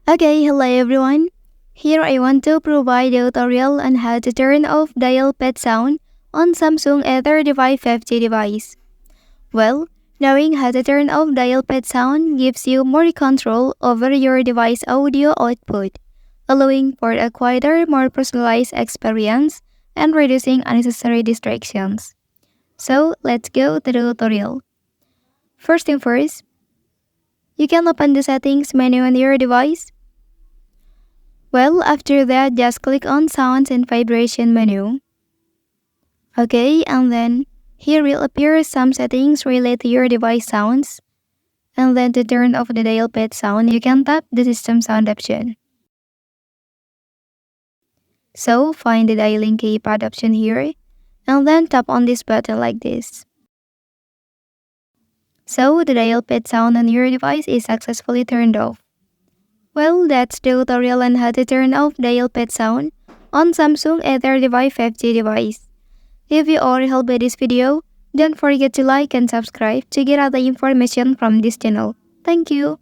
Okay, hello everyone. Here I want to provide a tutorial on how to turn off dialpad sound on Samsung A35 5G device. Well, knowing how to turn off dialpad sound gives you more control over your device audio output, allowing for a quieter, more personalized experience and reducing unnecessary distractions. So, let's go to the tutorial. First thing first, you can open the settings menu on your device. Well, after that, just click on Sounds and Vibration menu. Okay, and then here will appear some settings related to your device sounds. And then to turn off the dialpad sound, you can tap the System Sound option. So, find the dialing keypad option here, and then tap on this button like this. So, the dialpad sound on your device is successfully turned off. Well, that's the tutorial on how to turn off dialpad sound on Samsung A35 5G device. If you are helped by this video, don't forget to like and subscribe to get other information from this channel. Thank you.